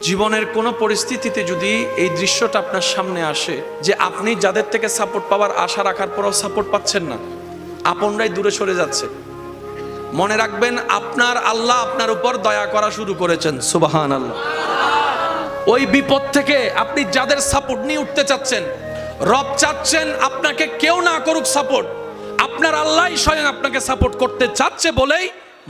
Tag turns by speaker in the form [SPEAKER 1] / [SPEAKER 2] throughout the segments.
[SPEAKER 1] জীবনের কোনো পরিস্থিতিতে যদি এই দৃশ্যটা আপনার সামনে আসে যে আপনি যাদের থেকে সাপোর্ট পাওয়ার আশা রাখার পরেও সাপোর্ট পাচ্ছেন না, আপনরাই দূরে সরে যাচ্ছে, মনে রাখবেন আপনার আল্লাহ আপনার উপর দয়া করা শুরু করেছেন। সুবহানাল্লাহ। ওই বিপদ থেকে আপনি যাদের সাপোর্ট নিয়ে উঠতে চাচ্ছেন, রব চাচ্ছেন আপনাকে কেউ না করুক সাপোর্ট, আপনার আল্লাহই স্বয়ং আপনাকে সাপোর্ট করতে চাচ্ছে বলেই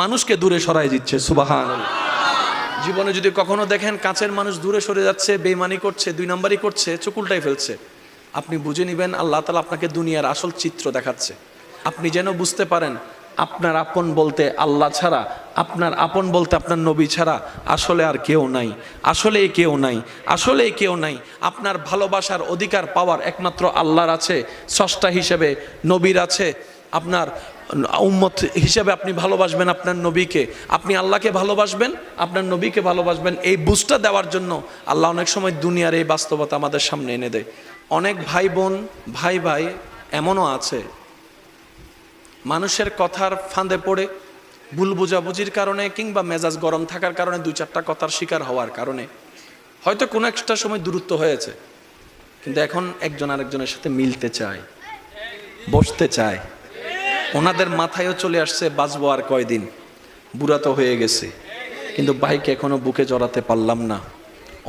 [SPEAKER 1] মানুষকে দূরে সরাই দিচ্ছে। সুবহানাল্লাহ। জীবনে যদি কখনো দেখেন কাছের মানুষ দূরে সরে যাচ্ছে, বেঈমানি করছে, দুই নাম্বারই করছে, চোখ উল্টাই ফেলছে, আপনি বুঝে নেবেন আল্লাহ তাআলা আপনাকে দুনিয়ার আসল চিত্র দেখাচ্ছে। আপনি যেন বুঝতে পারেন আপনার আপন বলতে আল্লাহ ছাড়া, আপনার আপন বলতে আপনার নবী ছাড়া আসলে আর কেউ নাই, আসলে কেউ নাই, আসলে কেউ নাই। আপনার ভালোবাসার অধিকার পাওয়ার একমাত্র আল্লাহর আছে, স্রষ্টা হিসেবে নবীর আছে। আপনার উম্মত হিসেবে আপনি ভালোবাসবেন আপনার নবীকে, আপনি আল্লাহকে ভালোবাসবেন, আপনার নবীকে ভালোবাসবেন। এই বুঝটা দেওয়ার জন্য আল্লাহ অনেক সময় দুনিয়ার এই বাস্তবতা আমাদের সামনে এনে দেয়। অনেক ভাই বোন, ভাই ভাই এমনও আছে মানুষের কথার ফাঁদে পড়ে, ভুল বোঝাবুঝির কারণে কিংবা মেজাজ গরম থাকার কারণে দুই চারটা কথার শিকার হওয়ার কারণে হয়তো কোনো একটা সময় দূরত্ব হয়েছে, কিন্তু এখন একজন আরেকজনের সাথে মিলতে চায়, বসতে চায়। ওনাদের মাথায়ও চলে আসছে বাঁচবো আর কয়দিন, বুড়া তো হয়ে গেছে, কিন্তু ভাইকে এখনো বুকে জড়াতে পারলাম না,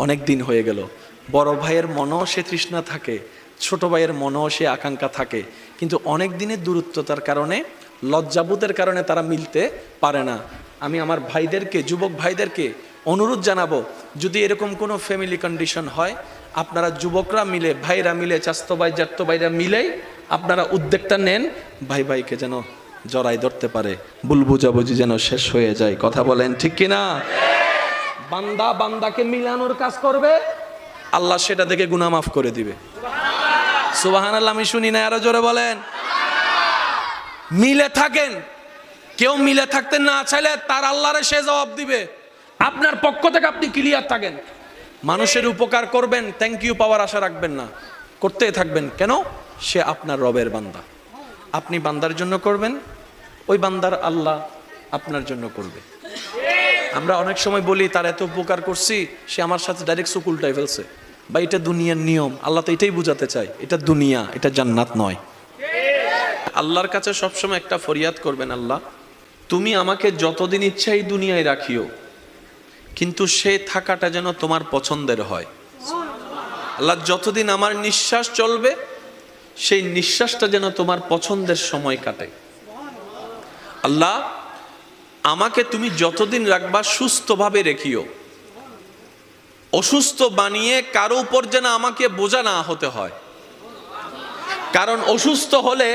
[SPEAKER 1] অনেক দিন হয়ে গেল। বড় ভাইয়ের মনেও সে তৃষ্ণা থাকে, ছোট ভাইয়ের মনেও সে আকাঙ্ক্ষা থাকে, কিন্তু অনেক দিনের দূরত্বতার কারণে, লজ্জাবোধের কারণে তারা মিলতে পারে না। আমি আমার ভাইদেরকে, যুবক ভাইদেরকে অনুরোধ জানাবো, যদি এরকম কোনো ফ্যামিলি কন্ডিশন হয়, আপনারা যুবকরা মিলে, ভাইরা মিলে, চাস্তো ভাই জ্যাঠতো ভাইরা মিলেই আপনারা উদ্যোগটা নেন, ভাই ভাইকে যেন জড়াই ধরতে পারে, ভুল বুঝাবুঝি যেন শেষ হয়ে যায়। কথা বলেন ঠিক কিনা? বান্দা বান্দাকে মিলানোর কাজ করবে, আল্লাহ সেটা দেখে গুনাহ মাফ করে দিবে। সুবহানাল্লাহ। আমি শুনি না, আরো জোরে বলেন। মিলে থাকেন, কেউ মিলে থাকতে না চাইলে তার আল্লাহরে সে জবাব দিবে। আপনার পক্ষ থেকে আপনি ক্লিয়ার থাকেন, মানুষের উপকার করবেন, থ্যাংক ইউ পাওয়ার আশা রাখবেন না, করতেই থাকবেন। কেন? সে আপনার রবের বান্দা, আপনি বান্দার জন্য করবেন, ওই বান্দার আল্লাহ আপনার জন্য করবে। আমরা অনেক সময় বলি তার এত উপকার করছি, সে আমার সাথে ডাইরেক্ট চোখ উল্টাই ফেলছে, বা এটা দুনিয়ার নিয়ম। আল্লাহ তো এটাই বুঝাতে চায়, এটা দুনিয়া, এটা জান্নাত নয়। আল্লাহর কাছে সবসময় একটা ফরিয়াদ করবেন, আল্লাহ তুমি আমাকে যতদিন ইচ্ছা এই দুনিয়ায় রাখিও, কিন্তু সে থাকাটা যেন তোমার পছন্দের হয়। আল্লাহ যতদিন আমার নিঃশ্বাস চলবে, সেই নিঃশ্বাসটা যেন তোমার পছন্দের সময় কাটে। আল্লাহ আমাকে তুমি যতদিন রাখবা সুস্থভাবে রেখিও, অসুস্থ বানিয়ে কারো উপর যেন আমাকে বোঝা না হতে হয়। কারণ অসুস্থ হলে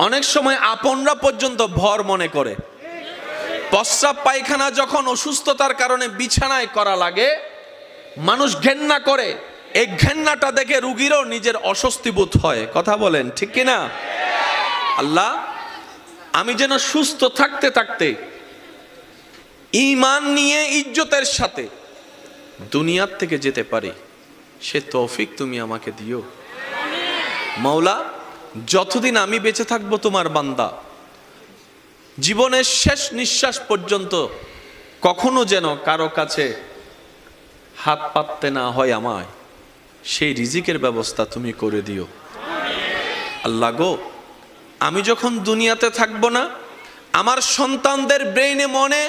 [SPEAKER 1] অনেক সময় আপনরা পর্যন্ত ভর মনে করে। প্রস্রাব পায়খানা যখন অসুস্থতার কারণে বিছানায় করা লাগে, মানুষ ঘেন্না করে, এই ঘেন্নাটা দেখে রুগীরও নিজের অস্বস্তি বোধ হয়। কথা বলেন ঠিক কিনা? আল্লাহ আমি যেন সুস্থ থাকতে থাকতে ঈমান নিয়ে ইজ্জতের সাথে দুনিয়ার থেকে যেতে পারি, সে তৌফিক তুমি আমাকে দিও। মাওলা যতদিন আমি বেঁচে থাকবো তোমার বান্দা, জীবনের শেষ নিঃশ্বাস পর্যন্ত কখনো যেন কারো কাছে হাত পাততে না হয় আমায়, সেই রিজিকের ব্যবস্থা তুমি করে দিও। আল্লাহ গো, আমি যখন দুনিয়াতে থাকবো না, আমার সন্তানদের ব্রেইনে মনে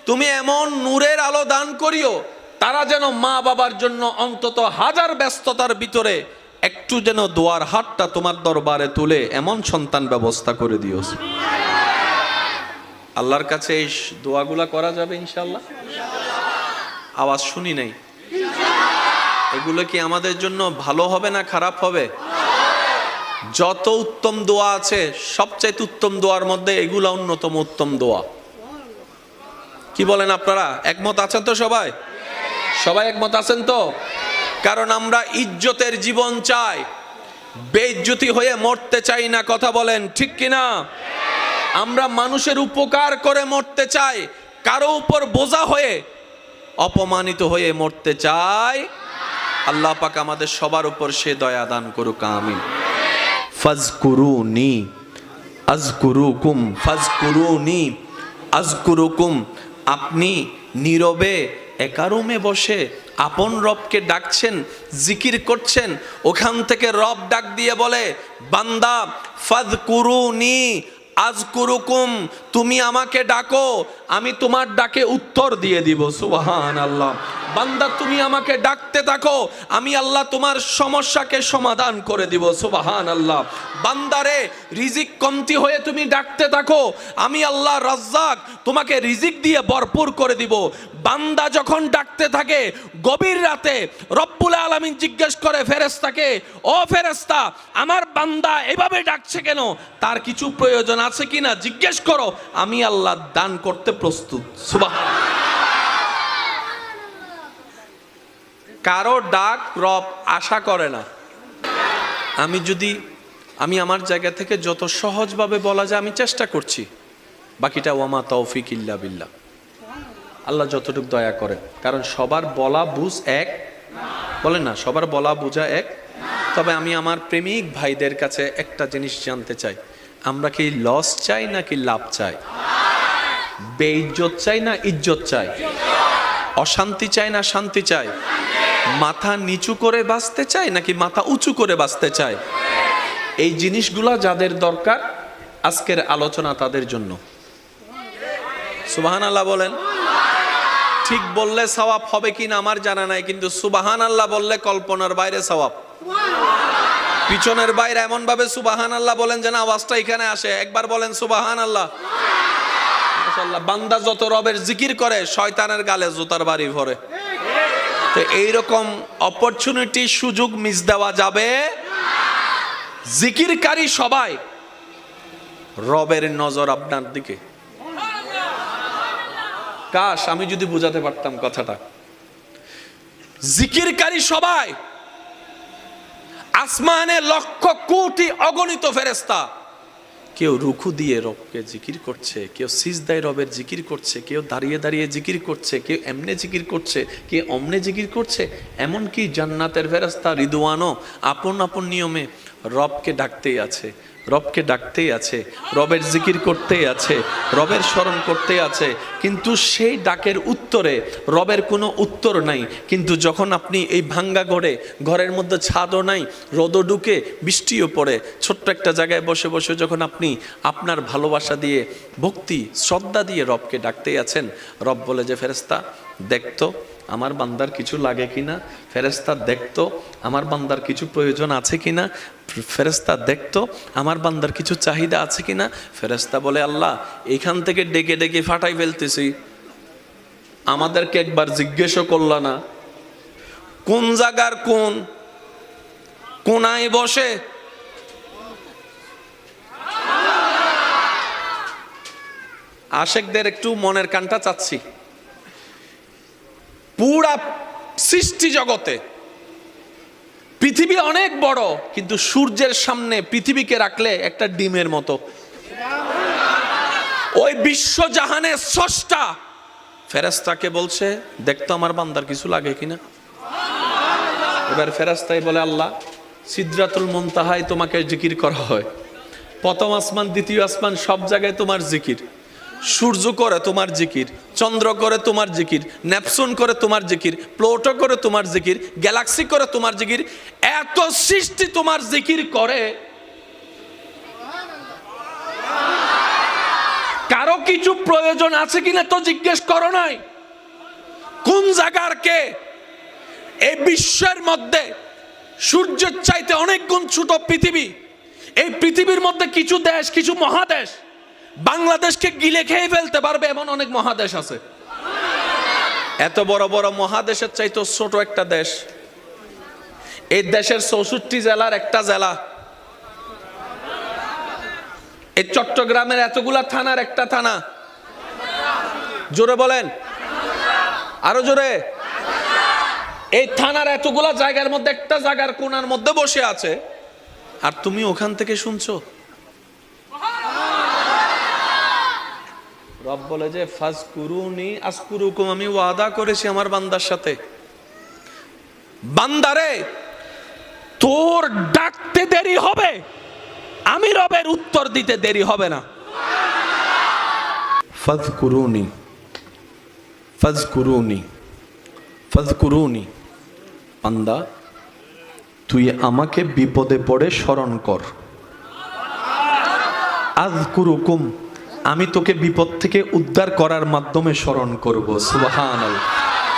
[SPEAKER 1] তুমি এমন নূরের আলো দান করিও, তারা যেন মা বাবার জন্য অন্তত হাজার ব্যস্ততার ভিতরে একটু যেন দোয়ার হাতটা তোমার দরবারে তুলে এমন সন্তান ব্যবস্থা করে দিও। আল্লাহর কাছে এই দোয়াগুলা করা যাবে ইনশাআল্লাহ? আওয়াজ শুনি নাই। এগুলো কি আমাদের জন্য ভালো হবে না খারাপ হবে? যত উত্তম দোয়া আছে, সবচাইতে উত্তম দোয়ার মধ্যে এগুলা অন্যতম উত্তম দোয়া। কি বলেন আপনারা? একমত আছেন তো? সবাই সবাই একমত আছেন তো? কারণ আমরা ইজ্জতের জীবন চাই, বেইজ্জতি হয়ে মরতে চাই না। কথা বলেন ঠিক কিনা? আমরা মানুষের উপকার করে মরতে চাই, কারো উপর বোঝা হয়ে, অপমানিত হয়ে মরতে চাই। আল্লাহ পাক আমাদের সবার উপর সে দয়া দান করুক, আমিন। ফাজকুরুনি আযকুরুকুম, ফাজকুরুনি আযকুরুকুম। আপনি নীরবে একা রুমে বসে আপন রবকে ডাকছেন, জিকির করছেন, ওখান থেকে রব ডাক দিয়ে বলে, বান্দা ফাযকুরুনি আযকুরুকুম, তুমি আমাকে ডাকো, আমি তোমার ডাকে উত্তর দিয়ে দিব। সুবহানাল্লাহ। বান্দা তুমি আমাকে ডাকতে থাকো, আমি আল্লাহ তোমার সমস্যাকে সমাধান করে দিব। সুবহানাল্লাহ। বান্দারে রিজিক কমতি হয়ে তুমি ডাকতে থাকো, আমি আল্লাহ রাজ্জাক তোমাকে রিজিক দিয়ে ভরপুর করে দিব। বান্দা যখন ডাকতে থাকে গভীর রাতে, রব্বুল আলামিন জিজ্ঞেস করে ফেরেশতাকে, ও ফেরেশতা, আমার বান্দা এভাবে ডাকছে কেন, তার কিছু প্রয়োজন আছে কিনা জিজ্ঞেস করো, আমি আল্লাহ দান করতে প্রস্তুত। সুবহানাল্লাহ। কারো ডাক রব আশা করে না। আমি আমার জায়গা থেকে যত সহজভাবে বলা যায় আমি চেষ্টা করছি, বাকিটা ওয়ামা তৌফিক ইল্লা বিল্লাহ, আল্লাহ যতটুকু দয়া করেন। কারণ সবার বলা বুঝ এক, বলেন না, সবার বলা বুঝা এক। তবে আমি আমার প্রেমিক ভাইদের কাছে একটা জিনিস জানতে চাই, আমরা কি লস চাই নাকি লাভ চাই? বেইজ্জত চাই না ইজ্জত চাই? অশান্তি চাই না শান্তি চাই? মাথা নিচু করে বাঁচতে চাই নাকি মাথা উঁচু করে বাঁচতে চাই? এই জিনিসগুলা যাদের দরকার, আজকের আলোচনা তাদের জন্য। সুবহানাল্লাহ বলেন। ঠিক বললে সওয়াব হবে কিনা আমার জানা নাই, কিন্তু সুবহানাল্লাহ বললে কল্পনার বাইরে সওয়াব। পিছনের বাইরে এমন ভাবে সুবহানাল্লাহ বলেন যেন আওয়াজটা এখানে আসে। একবার বলেন সুবহানাল্লাহ। মাশাআল্লাহ। বান্দা যত রবের জিকির করে শয়তানের গালে জুতার বাড়ি ভরে। তো এইরকম অপরচুনিটি, সুযোগ মিস দেওয়া যাবে। জিকিরকারী সবাই, রবের নজর আপনার দিকে। কাশ আমি যদি বুঝাতে পারতাম কথাটা। জিকিরকারী সবাই, আসমানে লক্ষ কোটি অগণিত ফেরেশতা, কেউ রুকু দিয়ে রবকে জিকির করছে, কেউ সিজদায় রবের জিকির করছে, কেউ দাঁড়িয়ে দাঁড়িয়ে জিকির করছে, কেউ এমনে জিকির করছে, কেউ অমনে জিকির করছে। এমনকি জান্নাতের ফেরেশতা রিদওয়ানও আপন আপন নিয়মে রবকে ডাকতেই আছে, রবকে ডাকতেই আছে, রবের জিকির করতেই আছে, রবের স্মরণ করতেই আছে। কিন্তু সেই ডাকের উত্তরে রবের কোনো উত্তর নাই। কিন্তু যখন আপনি এই ভাঙ্গা ঘরের মধ্যে ছাদও নাই, রোদও ঢুকে, বৃষ্টিও পড়ে, ছোট্ট একটা জায়গায় বসে বসে যখন আপনি আপনার ভালোবাসা দিয়ে, ভক্তি শ্রদ্ধা দিয়ে রবকে ডাকতেই আছেন, রব বলে যে ফেরেশতা দেখতো আমার বান্দার কিছু লাগে কিনা, ফেরেশতা দেখতো আমার বান্দার কিছু প্রয়োজন আছে কিনা, ফেরেশতা দেখতো আমার বান্দার কিছু চাহিদা আছে কিনা। ফেরেশতা বলে, আল্লাহ এখান থেকে ডেকে ডেকে ফাটাই ফেলতেছি, আমাদেরকে একবার জিজ্ঞেসও করলা না কোন জায়গার কোন কোনায় বসে। আশেকদের একটু মনের কানটা চাচ্ছি। পুরা সৃষ্টি জগতে পৃথিবী অনেক বড়, কিন্তু সূর্যের সামনে পৃথিবীকে রাখলে একটা ডিমের মতো। ওই বিশ্বজাহানের স্রষ্টা ফেরেশতাকে বলছে দেখতো আমার বান্দার কিছু লাগে কিনা। এবার ফেরেশতাই বলে, আল্লাহ সিদরাতুল মুনতাহায় তোমাকে জিকির করা হয়, প্রথম আসমান দ্বিতীয় আসমান সব জায়গায় তোমার জিকির, সূর্য করে তোমার জিকির, চন্দ্র করে তোমার জিকির, নেপচুন করে তোমার জিকির, প্লুটো করে তোমার জিকির, গ্যালাক্সি করে তোমার জিকির, এত সৃষ্টি তোমার জিকির করে, কারো কিছু প্রয়োজন আছে কিনা তো জিজ্ঞেস করো নাই। কোন জায়গার কে? এই বিশ্বের মধ্যে সূর্যের চাইতে অনেক গুণ ছোট পৃথিবী। এই পৃথিবীর মধ্যে কিছু দেশ, কিছু মহাদেশ বাংলাদেশকে গিলে খেয়ে ফেলতে পারবে এমন অনেক মহাদেশ আছে। এত বড় বড় মহাদেশের চাইতে ছোট একটা দেশ, এই দেশের 64 জেলার একটা জেলা, এই চট্টগ্রামের এতগুলা থানার একটা থানা। জোরে বলেন, আরো জোরে। এই থানার এতগুলা জায়গার মধ্যে একটা জায়গার কোণার মধ্যে বসে আছে, আর তুমি ওখান থেকে শুনছো। রব বলে যে ফাজকুরুনি আযকুরুকুম, আমি ওয়াদা করেছি আমার বান্দার সাথে, বান্দারে তোর ডাকতে দেরি হবে, আমি রবের উত্তর দিতে দেরি হবে না। ফাজকুরুনি ফাজকুরুনি ফাযকুরুনি, বান্দা তুই আমাকে বিপদে পড়ে স্মরণ কর। আযকুরুকুম, আমি তোকে বিপদ থেকে উদ্ধার করার মাধ্যমে স্মরণ করব। সুবহানাল্লাহ।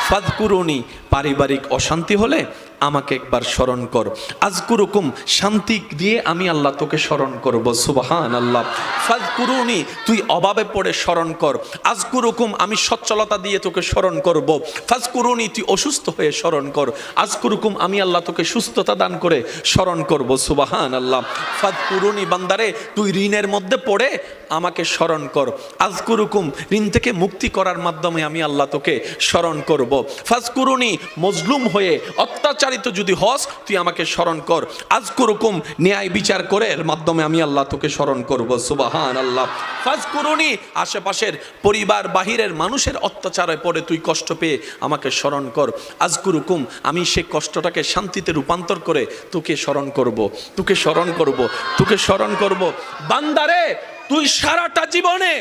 [SPEAKER 1] ফাযকুরুনি, পারিবারিক অশান্তি হলে আমাকে একবার স্মরণ কর। আযকুরুকুম, শান্তি দিয়ে আমি আল্লাহ তোকে স্মরণ করব। সুবহানাল্লাহ। ফাযকুরুনি, তুই অভাবে পড়ে স্মরণ কর। আযকুরুকুম, আমি সচ্ছলতা দিয়ে তোকে স্মরণ করব। ফাযকুরুনি, তুই অসুস্থ হয়ে স্মরণ কর। আযকুরুকুম, আমি আল্লাহ তোকে সুস্থতা দান করে স্মরণ করব। সুবহানাল্লাহ। ফাযকুরুনি, বান্দারে তুই ঋণের মধ্যে পড়ে আমাকে স্মরণ কর। আযকুরুকুম, ঋণ থেকে মুক্তি করার মাধ্যমে আমি আল্লাহ তোকে স্মরণ করব। ফাযকুরুনি, মজলুম হয়ে অত্যাচারিত যদি হস তুই আমাকে স্মরণ কর। আযকুরুকুম, ন্যায় বিচার করে এর মাধ্যমে আমি আল্লাহ তোকে স্মরণ করব। সুবহানাল্লাহ। ফাযকুরুনি, আশেপাশের পরিবার বাহিরের মানুষের অত্যাচারে পড়ে তুই কষ্ট পেয়ে আমাকে স্মরণ কর। আযকুরুকুম, আমি সে কষ্টটাকে শান্তিতে রূপান্তর করে তোকে স্মরণ করব, তোকে স্মরণ করব, তোকে স্মরণ করব। বান্দারে তুই সারাটা জীবনে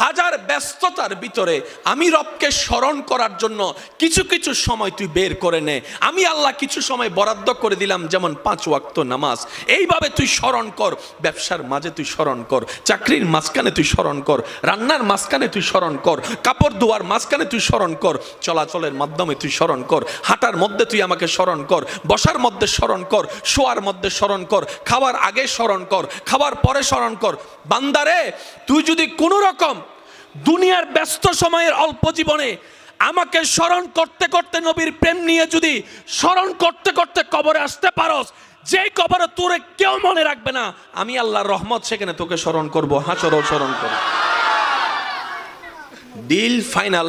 [SPEAKER 1] হাজার ব্যস্ততার ভিতরে আমি রবকে স্মরণ করার জন্য কিছু কিছু সময় তুই বের করে নে। আমি আল্লাহ কিছু সময় বরাদ্দ করে দিলাম, যেমন 5 ওয়াক্ত নামাজ। এইভাবে তুই স্মরণ কর। ব্যবসার মাঝে তুই স্মরণ কর, চাকরির মাঝখানে তুই স্মরণ কর, রান্নার মাঝখানে তুই স্মরণ কর, কাপড় ধোয়ার মাঝখানে তুই স্মরণ কর, চলাচলের মাধ্যমে তুই স্মরণ কর, হাঁটার মধ্যে তুই আমাকে স্মরণ কর, বসার মধ্যে স্মরণ কর, শোয়ার মধ্যে স্মরণ কর, খাওয়ার আগে স্মরণ কর, খাওয়ার পরে স্মরণ কর। বান্দারে তুই যদি কোনো রকম দুনিয়ার ব্যস্ত সময়ের অল্প জীবনে আমাকে স্মরণ করতে করতে নবীর প্রেম নিয়ে যদি স্মরণ করতে করতে কবরে আসতে পারস, যে কবরে তোরে কেউ মনে রাখবে না, আমি আল্লাহর রহমত সেখানে তোকে স্মরণ করব। হাসরও স্মরণ করব। Deal final.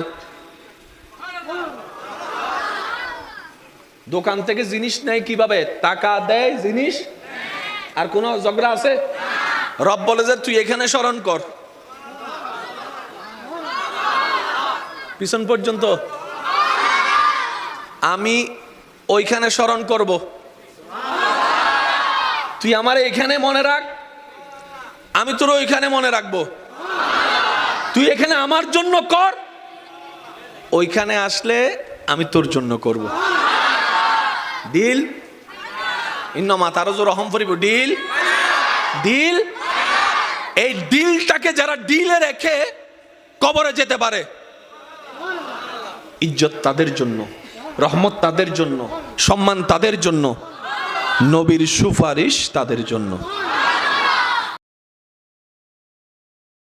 [SPEAKER 1] দোকান থেকে জিনিস নেয় কিভাবে? টাকা দেয়, জিনিস। আর কোন ঝগড়া আছে? রব বলে যে তুই এখানে স্মরণ কর, পিছন পর্যন্ত আমি ওইখানে স্মরণ করব। তুই আমার এখানে মনে রাখ, আমি তোর ওইখানে মনে রাখবো। তুই এখানে আমার জন্য কর, ওইখানে আসলে আমি তোর জন্য করব। ডিল। ইন্নামা তারাজু রহম ফরিব। Deal, deal. এই ডিলটাকে যারা ডিলে রেখে কবরে যেতে পারে, ইজ্জত তাদের জন্য, রহমত তাদের জন্য, সম্মান তাদের জন্য, নবীর সুপারিশ তাদের জন্য।